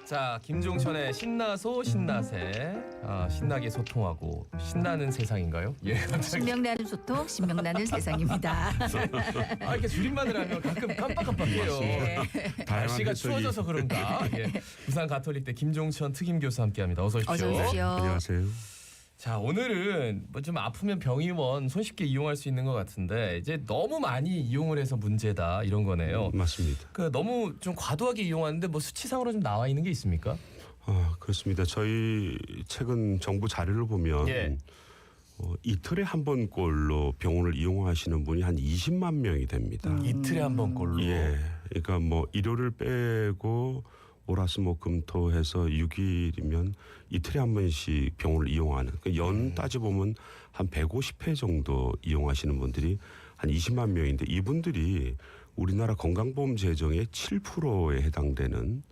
자, 김종천의 신나소 신나세. 신나게 소통하고 신나는 세상인가요? 예, 갑자기. 신명나는 소통, 신명나는 세상입니다. 이렇게 줄임말을 하면 가끔 깜빡깜빡해요. 예. 날씨가 추워져서 그런가? 예. 부산 가톨릭대 김종천 특임 교수 함께합니다. 어서 오십시오. 어서 오십시오. 안녕하세요. 자, 오늘은 뭐 좀 아프면 병의원 손쉽게 이용할 수 있는 것 같은데 이제 너무 많이 이용을 해서 문제다 이런 거네요. 맞습니다. 너무 좀 과도하게 이용하는데 뭐 수치상으로 좀 나와 있는 게 있습니까? 그렇습니다. 저희 최근 정부 자료를 보면 예. 이틀에 한 번꼴로 병원을 이용하시는 분이 한 20만 명이 됩니다. 이틀에 한 번꼴로. 예. 그러니까 뭐 일요일을 빼고 월화수목금토 해서 6일이면 이틀에 한 번씩 병원을 이용하는. 그러니까 연 따져보면 한 150회 정도 이용하시는 분들이 한 20만 명인데 이분들이 우리나라 건강보험 재정의 7%에 해당되는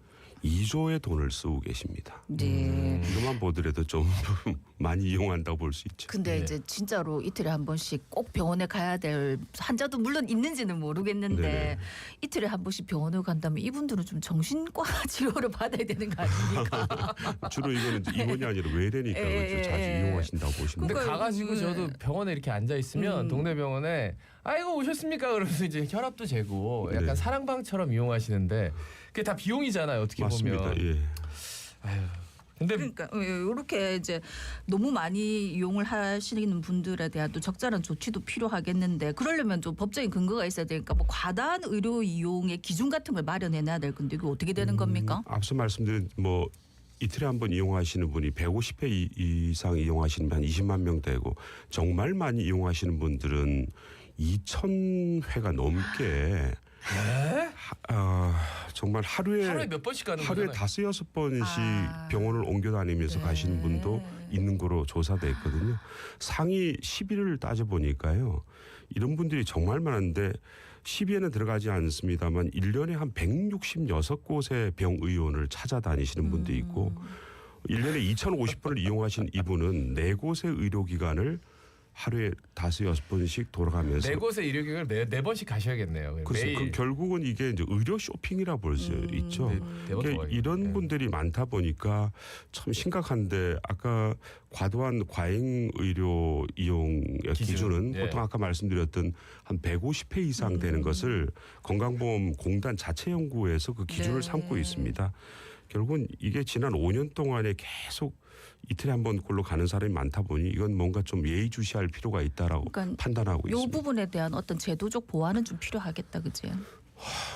2조의 돈을 쓰고 계십니다. 네. 이것만 보더라도 좀 많이 이용한다고 볼 수 있죠. 근데 네. 이제 진짜로 이틀에 한 번씩 꼭 병원에 가야 될 환자도 물론 있는지는 모르겠는데 네네. 이틀에 한 번씩 병원에 간다면 이분들은 좀 정신과 치료를 받아야 되는 거 아닙니까? 주로 이거는 이제 입원이 아니라 외래니까 그렇죠. 자주 이용하신다고 보시면 근데 돼요. 그러니까 가가지고 저도 병원에 이렇게 앉아 있으면 동네 병원에 아이고 오셨습니까? 그러면서 이제 혈압도 재고 약간 네. 사랑방처럼 이용하시는데 그게 다 비용이잖아요. 어떻게 맞습니다. 보면. 예. 근데 그러니까 이렇게 이제 너무 많이 이용을 하시는 분들에 대한 또 적절한 조치도 필요하겠는데 그러려면 좀 법적인 근거가 있어야 되니까 뭐 과다한 의료 이용의 기준 같은 걸 마련해놔야 될 건데 이거 어떻게 되는 겁니까? 앞서 말씀드린 뭐 이틀에 한 번 이용하시는 분이 150회 이상 이용하시는 분 한 20만 명 되고 정말 많이 이용하시는 분들은 2,000회가 넘게 정말 하루에 몇 번씩 가는 하루에 거잖아요. 5-6번씩 병원을 옮겨 다니면서 가시는 분도 있는 거로 조사돼 있거든요. 상위 10위를 따져보니까요. 이런 분들이 정말 많은데 10위에는 들어가지 않습니다만 1년에 한 166곳의 병의원을 찾아다니시는 분도 있고 1년에 2,050번을 이용하신 이분은 4곳의 의료기관을 하루에 5-6번씩 돌아가면서 네 곳의 의료기관을 네 번씩 가셔야겠네요. 그래서 매일. 결국은 이게 이제 의료 쇼핑이라 볼 수 있죠. 네 번 그러니까 더 이런 가야겠네. 분들이 많다 보니까 참 심각한데 아까 과도한 과잉 의료 이용의 기준은 예. 보통 아까 말씀드렸던 한 150회 이상 되는 것을 건강보험공단 자체 연구에서 그 기준을 네. 삼고 있습니다. 결국은 이게 지난 5년 동안에 계속 이틀에 한 번꼴로 가는 사람이 많다 보니 이건 뭔가 좀 예의주시할 필요가 있다라고 그러니까 판단하고 이 있습니다. 부분에 대한 어떤 제도적 보완은 좀 필요하겠다, 그지?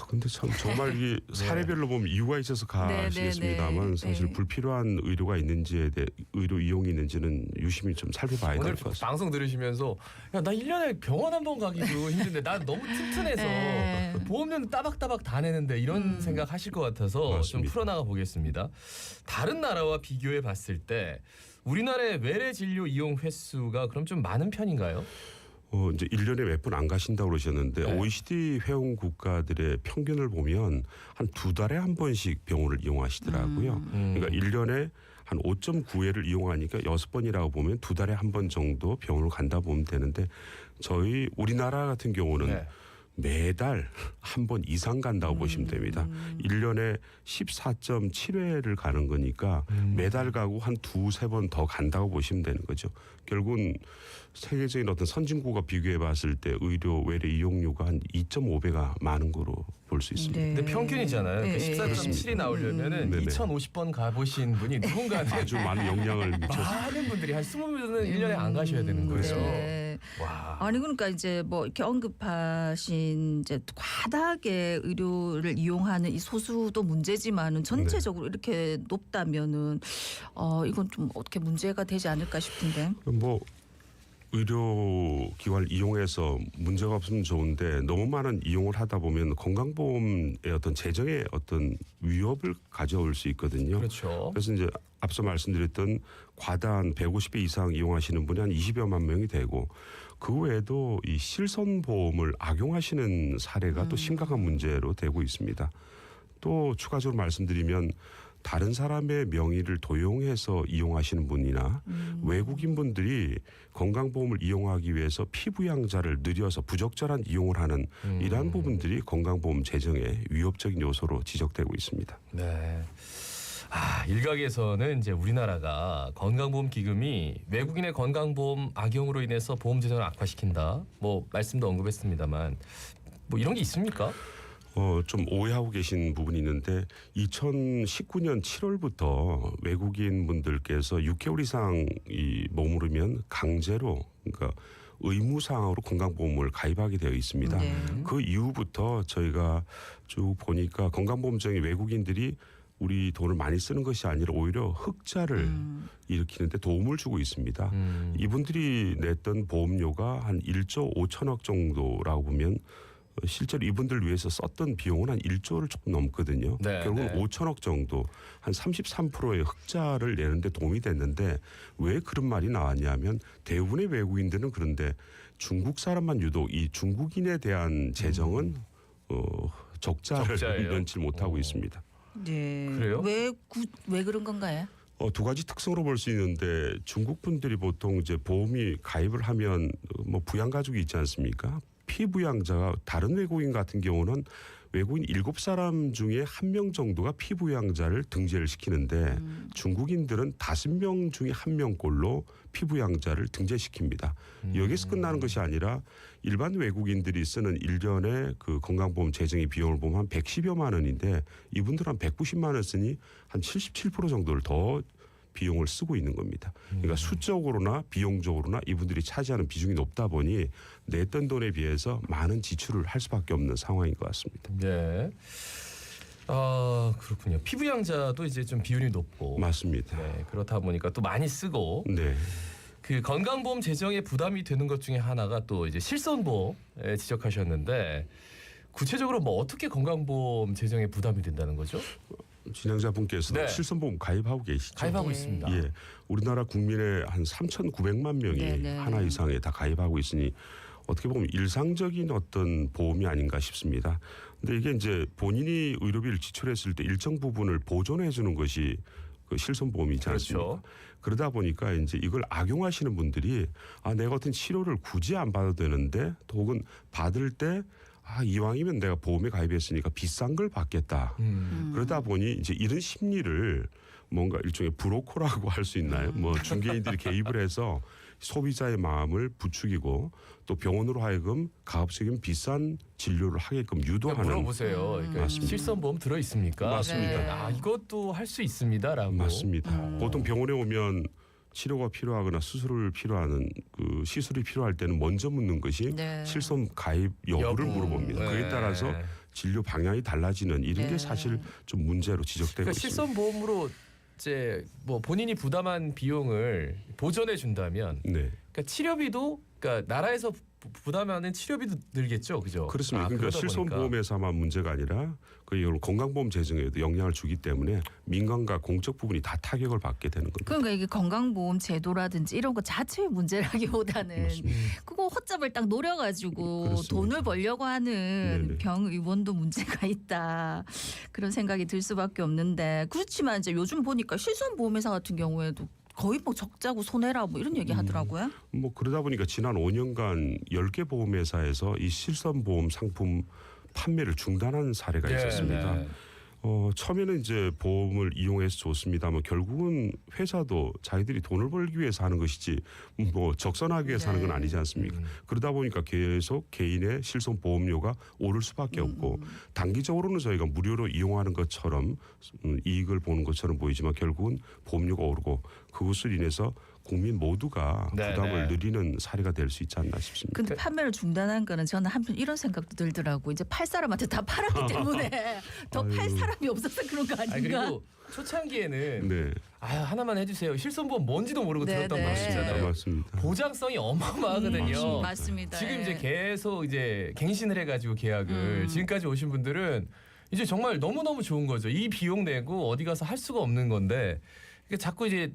근데 참 정말 이게 사례별로 보면 이유가 있어서 가시겠습니다만 네. 사실 불필요한 의료가 있는지에 대해 의료 이용이 있는지는 유심히 좀 살펴봐야 오늘 될 것 같습니다. 방송 들으시면서 야, 나 1년에 병원 한 번 가기도 힘든데 나 너무 튼튼해서 보험료는 따박따박 다 내는데 이런 생각 하실 것 같아서 좀 맞습니다. 풀어나가 보겠습니다. 다른 나라와 비교해 봤을 때 우리나라의 외래 진료 이용 횟수가 그럼 좀 많은 편인가요? 이제 1년에 몇 번 안 가신다고 그러셨는데 네. OECD 회원 국가들의 평균을 보면 한 2달에 한 번씩 병원을 이용하시더라고요. 그러니까 1년에 한 5.9회를 이용하니까 6번이라고 보면 2달에 한 번 정도 병원을 간다 보면 되는데 저희 우리나라 같은 경우는 네. 매달 한 번 이상 간다고 보시면 됩니다. 1년에 14.7회를 가는 거니까 매달 가고 한 2-3번 더 간다고 보시면 되는 거죠. 결국은 세계적인 어떤 선진국과 비교해 봤을 때 의료 외래 이용료가 한 2.5배가 많은 거로 볼 수 있습니다. 네. 근데 평균이잖아요. 네. 14.7이 나오려면은 네네. 2,050번 가보신 분이 누군가는 아주 많은 영향을 미쳐서 많은 분들이 한 20분은 1년에 안 가셔야 되는 거예요. 네. 와. 아니 그러니까 이제 뭐 이렇게 언급하신 이제 과다하게 의료를 이용하는 이 소수도 문제지만은 전체적으로 이렇게 높다면은 이건 좀 어떻게 문제가 되지 않을까 싶은데. 뭐 의료기관을 이용해서 문제가 없으면 좋은데 너무 많은 이용을 하다 보면 건강보험의 어떤 재정의 어떤 위협을 가져올 수 있거든요. 그렇죠. 그래서 이제 앞서 말씀드렸던 과다한 150배 이상 이용하시는 분이 한 20여만 명이 되고 그 외에도 이 실손보험을 악용하시는 사례가 또 심각한 문제로 되고 있습니다. 또 추가적으로 말씀드리면 다른 사람의 명의를 도용해서 이용하시는 분이나 외국인 분들이 건강보험을 이용하기 위해서 피부양자를 늘려서 부적절한 이용을 하는 이러한 부분들이 건강보험 재정의 위협적인 요소로 지적되고 있습니다. 네. 일각에서는 이제 우리나라가 건강보험 기금이 외국인의 건강보험 악용으로 인해서 보험 재정을 악화시킨다. 뭐 말씀도 언급했습니다만 뭐 이런 게 있습니까? 좀 오해하고 계신 부분이 있는데 2019년 7월부터 외국인 분들께서 6개월 이상 머무르면 강제로 그러니까 의무사항으로 건강보험을 가입하게 되어 있습니다. 네. 그 이후부터 저희가 쭉 보니까 건강보험청이 외국인들이 우리 돈을 많이 쓰는 것이 아니라 오히려 흑자를 일으키는 데 도움을 주고 있습니다. 이분들이 냈던 보험료가 한 1조 5천억 정도라고 보면 실제로 이분들 위해서 썼던 비용은 한 1조를 조금 넘거든요. 네, 결국은 네. 5천억 정도 한 33%의 흑자를 내는 데 도움이 됐는데 왜 그런 말이 나왔냐면 대부분의 외국인들은 그런데 중국 사람만 유독 이 중국인에 대한 재정은 적자를 적자예요? 면치 못하고 있습니다. 네. 그래요? 왜 그런 건가요? 두 가지 특성으로 볼 수 있는데 중국 분들이 보통 이제 보험이 가입을 하면 뭐 부양 가족이 있지 않습니까? 피부양자가 다른 외국인 같은 경우는 외국인 7사람 중에 1명 정도가 피부양자를 등재를 시키는데 중국인들은 5명 중에 1명꼴로 피부양자를 등재시킵니다. 여기서 끝나는 것이 아니라 일반 외국인들이 쓰는 1년에 그 건강보험 재정의 비용을 보면 한 110여만 원인데 이분들은 한 190만 원 쓰니 한 77% 정도를 더 비용을 쓰고 있는 겁니다. 그러니까 수적으로나 비용적으로나 이분들이 차지하는 비중이 높다 보니 냈던 돈에 비해서 많은 지출을 할 수밖에 없는 상황인 것 같습니다. 네. 그렇군요. 피부양자도 이제 좀 비율이 높고. 맞습니다. 네, 그렇다 보니까 또 많이 쓰고 네. 그 건강보험 재정에 부담이 되는 것 중에 하나가 또 이제 실손보험에 지적하셨는데 구체적으로 뭐 어떻게 건강보험 재정에 부담이 된다는 거죠? 진행자분께서 네. 실손보험 가입하고 계시죠? 가입하고 네. 있습니다. 예, 우리나라 국민의 한 3,900만 명이 네, 네. 하나 이상에 다 가입하고 있으니 어떻게 보면 일상적인 어떤 보험이 아닌가 싶습니다. 근데 이게 이제 본인이 의료비를 지출했을 때 일정 부분을 보존해 주는 것이 그 실손보험이지 않습니까? 그렇죠. 그러다 보니까 이제 이걸 악용하시는 분들이 내가 어떤 치료를 굳이 안 받아도 되는데 또 혹은 받을 때 이왕이면 내가 보험에 가입했으니까 비싼 걸 받겠다. 그러다 보니 이제 이런 심리를 뭔가 일종의 브로커라고 할 수 있나요? 뭐 중개인들이 개입을 해서 소비자의 마음을 부추기고 또 병원으로 하여금 가급적이면 비싼 진료를 하게끔 유도하는. 물어보세요. 그러니까 맞습니다. 실손보험 들어 있습니까? 맞습니다. 네. 이것도 할 수 있습니다라고. 맞습니다. 보통 병원에 오면 치료가 필요하거나 수술을 필요하는 그 시술이 필요할 때는 먼저 묻는 것이 네. 실손 가입 여부를 여부. 물어봅니다. 네. 그에 따라서 진료 방향이 달라지는 이런 게 네. 사실 좀 문제로 지적되고 그러니까 있습니다. 실손보험으로 이제 뭐 본인이 부담한 비용을 보전해 준다면, 네, 그러니까 치료비도 그러니까 나라에서 부담하는 치료비도 늘겠죠, 그죠? 그렇습니다. 그러니까 그러다 보니까. 실손보험에서만 문제가 아니라 그 건강보험 재정에도 영향을 주기 때문에 민간과 공적 부분이 다 타격을 받게 되는 겁니다. 그러니까 이게 건강보험 제도라든지 이런 거 자체의 문제라기보다는 맞습니다. 그거 헛잡을 딱 노려가지고 그렇습니다. 돈을 벌려고 하는 네네. 병의원도 문제가 있다 그런 생각이 들 수밖에 없는데 그렇지만 이제 요즘 보니까 실손보험회사 같은 경우에도 거의 뭐 적자고 손해라 뭐 이런 얘기 하더라고요. 뭐 그러다 보니까 지난 5년간 10개 보험회사에서 이 실손보험 상품 판매를 중단한 사례가 있었습니다. 네. 처음에는 이제 보험을 이용해서 좋습니다만 결국은 회사도 자기들이 돈을 벌기 위해서 하는 것이지 뭐 적선하기 위해서 하는 건 아니지 않습니까? 그러다 보니까 계속 개인의 실손 보험료가 오를 수밖에 없고 단기적으로는 저희가 무료로 이용하는 것처럼 이익을 보는 것처럼 보이지만 결국은 보험료가 오르고 그것을 인해서 국민 모두가 네, 부담을 네. 느리는 사례가 될 수 있지 않나 싶습니다. 근데 판매를 중단한 거는 저는 한편 이런 생각도 들더라고. 이제 팔 사람한테 다 팔았기 때문에 더 팔 아유. 사람이 없어서 그런 거 아니 아닌가? 그리고 초창기에는 네, 하나만 해주세요. 실손보험 뭔지도 모르고 네, 들었던 네. 말이잖아요. 맞습니다. 보장성이 어마어마하거든요. 맞습니다. 지금 이제 예. 계속 이제 갱신을 해가지고 계약을 지금까지 오신 분들은 이제 정말 너무 좋은 거죠. 이 비용 내고 어디 가서 할 수가 없는 건데. 그러니까 자꾸 이제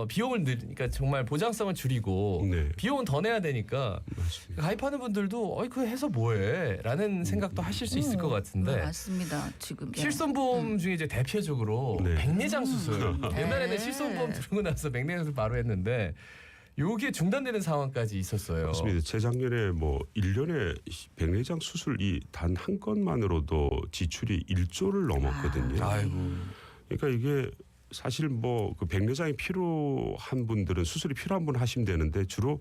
비용을 그러니까 정말 보장성을 줄이고 네. 비용은 더 내야 되니까 맞습니다. 가입하는 분들도 그거 해서 뭐해?라는 생각도 하실 수 있을 것 같은데 맞습니다. 지금 예. 실손보험 중에 이제 대표적으로 네. 백내장 수술 옛날에는 네. 실손보험 들고 나서 백내장 수술 바로 했는데 요게 중단되는 상황까지 있었어요. 맞습니다. 재작년에 뭐 1년에 백내장 수술이 단 한 건만으로도 지출이 1조를 넘었거든요. 아이고. 그러니까 이게 사실 뭐 그 백내장이 필요한 분들은 수술이 필요한 분 하시면 되는데 주로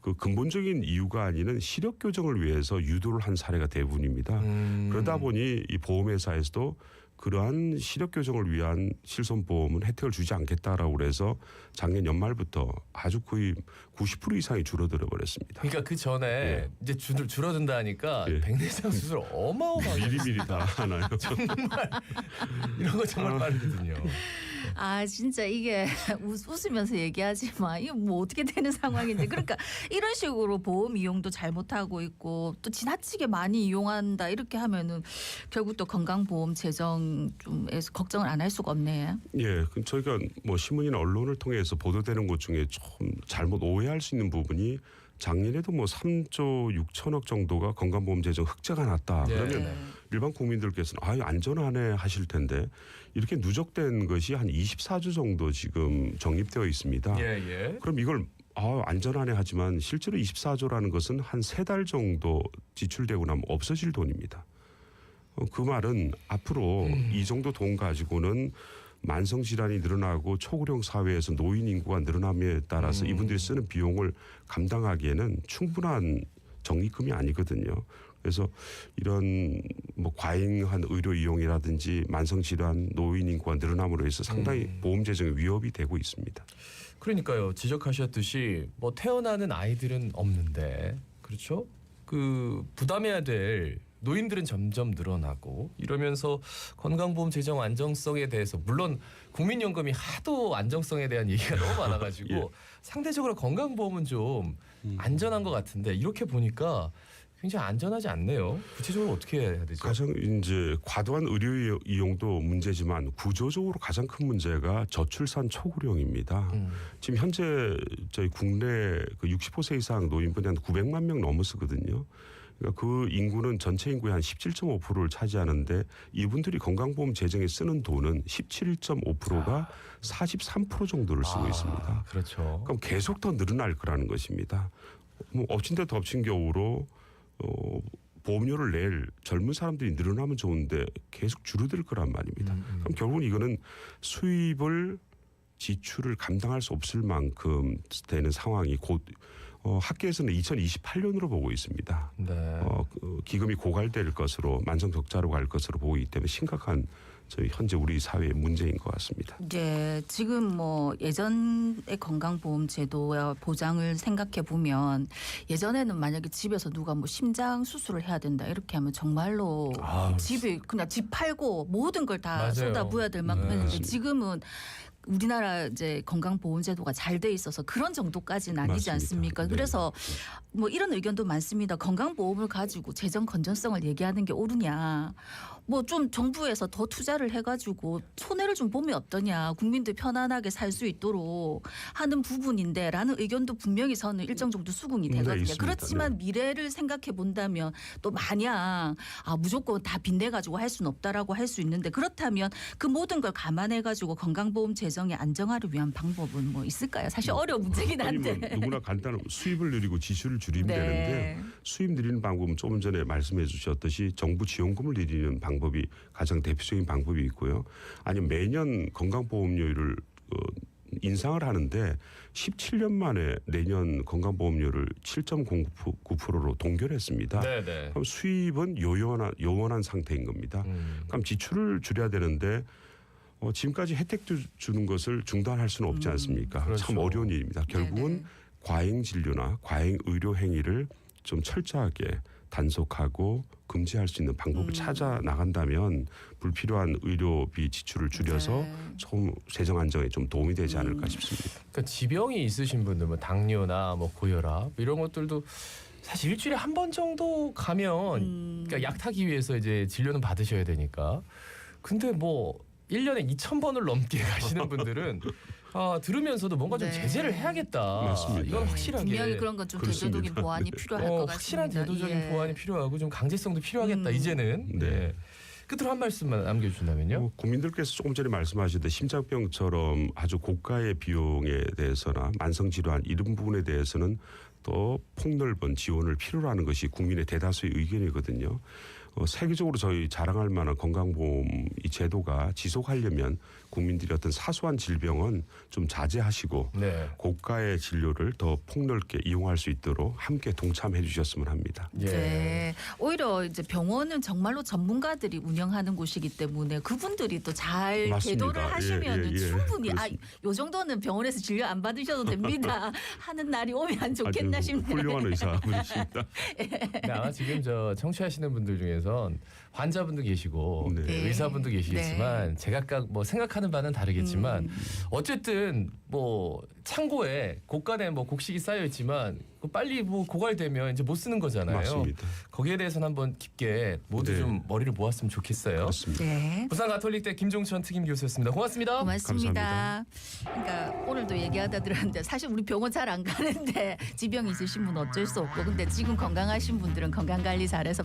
그 근본적인 이유가 아니는 시력 교정을 위해서 유도를 한 사례가 대부분입니다. 그러다 보니 이 보험회사에서도 그러한 시력 교정을 위한 실손보험은 혜택을 주지 않겠다라고 그래서 작년 연말부터 아주 거의 90% 이상이 줄어들어 버렸습니다. 그러니까 그 전에 예. 이제 줄어든다 하니까 예. 백내장 수술 어마어마하게 미리미리 다 하나요? 이런 거 정말 빠르거든요. 아 진짜 이게 웃으면서 얘기하지만 이거 뭐 어떻게 되는 상황인데 그러니까 이런 식으로 보험 이용도 잘못하고 있고 또 지나치게 많이 이용한다 이렇게 하면은 결국 또 건강보험 재정 좀에서 걱정을 안 할 수가 없네. 예, 저희가 뭐 신문이나 언론을 통해서 보도되는 것 중에 좀 잘못 오해할 수 있는 부분이 작년에도 뭐 3조 6천억 정도가 건강보험 재정 흑자가 났다. 네. 그러면 네. 일반 국민들께서는 아유 안전하네 하실 텐데 이렇게 누적된 것이 한 24조 정도 지금 적립되어 있습니다. 예. 그럼 이걸 안전하네 하지만 실제로 24조라는 것은 한 3달 정도 지출되고 나면 없어질 돈입니다. 그 말은 앞으로 이 정도 돈 가지고는 만성 질환이 늘어나고 초고령 사회에서 노인 인구가 늘어남에 따라서 이분들이 쓰는 비용을 감당하기에는 충분한 적립금이 아니거든요. 그래서 이런 뭐 과잉한 의료 이용이라든지 만성 질환, 노인 인구가 늘어남으로 해서 상당히 보험 재정에 위협이 되고 있습니다. 그러니까요. 지적하셨듯이 뭐 태어나는 아이들은 없는데 그렇죠? 그 부담해야 될 노인들은 점점 늘어나고 이러면서 건강보험 재정 안정성에 대해서 물론 국민연금이 하도 안정성에 대한 얘기가 너무 많아가지고 예. 상대적으로 건강보험은 좀 안전한 것 같은데 이렇게 보니까 굉장히 안전하지 않네요. 구체적으로 어떻게 해야 되죠? 가장 이제 과도한 의료 이용도 문제지만 구조적으로 가장 큰 문제가 저출산 초고령입니다. 지금 현재 저희 국내 그 65세 이상 노인분이 한 900만 명 넘었거든요. 그러니까 그 인구는 전체 인구의 한 17.5%를 차지하는데 이분들이 건강보험 재정에 쓰는 돈은 17.5%가 43% 정도를 쓰고 있습니다. 그렇죠. 그럼 계속 더 늘어날 거라는 것입니다. 뭐 엎친 데 덮친 격으로 보험료를 낼 젊은 사람들이 늘어나면 좋은데 계속 줄어들 거란 말입니다. 그럼 결국은 이거는 수입을 지출을 감당할 수 없을 만큼 되는 상황이 곧 학계에서는 2028년으로 보고 있습니다. 네. 기금이 고갈될 것으로 만성 적자로 갈 것으로 보이기 때문에 심각한 저희 현재 우리 사회의 문제인 것 같습니다. 네, 지금 뭐 예전의 건강보험 제도와 보장을 생각해 보면 예전에는 만약에 집에서 누가 뭐 심장 수술을 해야 된다 이렇게 하면 정말로 집이 그냥 집 팔고 모든 걸 다 맞아요. 쏟아부어야 될 만큼 했는데 맞습니다. 지금은 우리나라 이제 건강보험제도가 잘 돼 있어서 그런 정도까지는 아니지 맞습니다. 않습니까? 네. 그래서 뭐 이런 의견도 많습니다. 건강보험을 가지고 재정 건전성을 얘기하는 게 옳으냐. 뭐 좀 정부에서 더 투자를 해가지고 손해를 좀 보면 어떠냐. 국민들 편안하게 살 수 있도록 하는 부분인데라는 의견도 분명히 저는 일정 정도 수긍이 네, 되거든요. 있습니다. 그렇지만 네. 미래를 생각해 본다면 또 마냥 무조건 다 빚내가지고 할 수는 없다라고 할 수 있는데 그렇다면 그 모든 걸 감안해가지고 건강보험 재정의 안정화를 위한 방법은 뭐 있을까요? 사실 어려운 문제긴 한데. 아니면 누구나 간단한 수입을 늘리고 지출을 줄이면 네. 되는데 수입 늘리는 방법은 조금 전에 말씀해 주셨듯이 정부 지원금을 늘리는 방법이 가장 대표적인 방법이 있고요. 아니면 매년 건강보험료를 인상을 하는데 17년 만에 내년 건강보험료를 7.09%로 동결했습니다. 네네. 그럼 수입은 요원한 상태인 겁니다. 그럼 지출을 줄여야 되는데 지금까지 혜택 주는 것을 중단할 수는 없지 않습니까? 그렇죠. 참 어려운 일입니다. 결국은 네네. 과잉 진료나 과잉 의료 행위를 좀 철저하게 단속하고 금지할 수 있는 방법을 찾아 나간다면 불필요한 의료비 지출을 줄여서 네. 좀 재정 안정에 좀 도움이 되지 않을까 싶습니다. 그러니까 지병이 있으신 분들, 뭐 당뇨나 뭐 고혈압 이런 것들도 사실 일주일에 한 번 정도 가면 그러니까 약 타기 위해서 이제 진료는 받으셔야 되니까. 근데 뭐 1년에 2,000번을 넘게 가시는 분들은 들으면서도 뭔가 좀 네. 제재를 해야겠다. 맞습니다. 이건 확실하게 분명히 그런 건 좀 그렇습니다. 제도적인 보완이 필요할 것 같습니다. 확실한 제도적인 예. 보완이 필요하고 좀 강제성도 필요하겠다. 이제는. 네. 네. 끝으로 한 말씀만 남겨주신다면요. 국민들께서 조금 전에 말씀하셨듯 심장병처럼 아주 고가의 비용에 대해서나 만성질환 이런 부분에 대해서는 또 폭넓은 지원을 필요로 하는 것이 국민의 대다수의 의견이거든요. 세계적으로 저희 자랑할 만한 건강보험 이 제도가 지속하려면 국민들이 어떤 사소한 질병은 좀 자제하시고 네. 고가의 진료를 더 폭넓게 이용할 수 있도록 함께 동참해 주셨으면 합니다. 예. 네. 오히려 이제 병원은 정말로 전문가들이 운영하는 곳이기 때문에 그분들이 또 잘 맞습니다. 개도를 하시면 예. 충분히 그렇습니다. 요 정도는 병원에서 진료 안 받으셔도 됩니다 하는 날이 오면 좋겠나 아주 싶네요. 훌륭한 의사분이십니다. 근데 아마 지금 저 청취하시는 분들 중에선 환자분도 계시고 네. 네. 의사분도 계시겠지만 제각각 뭐 생각하는 바는 다르겠지만 어쨌든 뭐 창고에 고가된 뭐 곡식이 쌓여 있지만 빨리 뭐 고갈되면 이제 못 쓰는 거잖아요. 맞습니다. 거기에 대해서는 한번 깊게 모두 네. 좀 머리를 모았으면 좋겠어요. 그렇습니다. 네. 부산 가톨릭대 김종천 특임 교수였습니다. 고맙습니다. 고맙습니다. 그러니까 오늘도 얘기하다 들었는데 사실 우리 병원 잘 안 가는데 지병이 있으신 분 어쩔 수 없고 근데 지금 건강하신 분들은 건강 관리 잘해서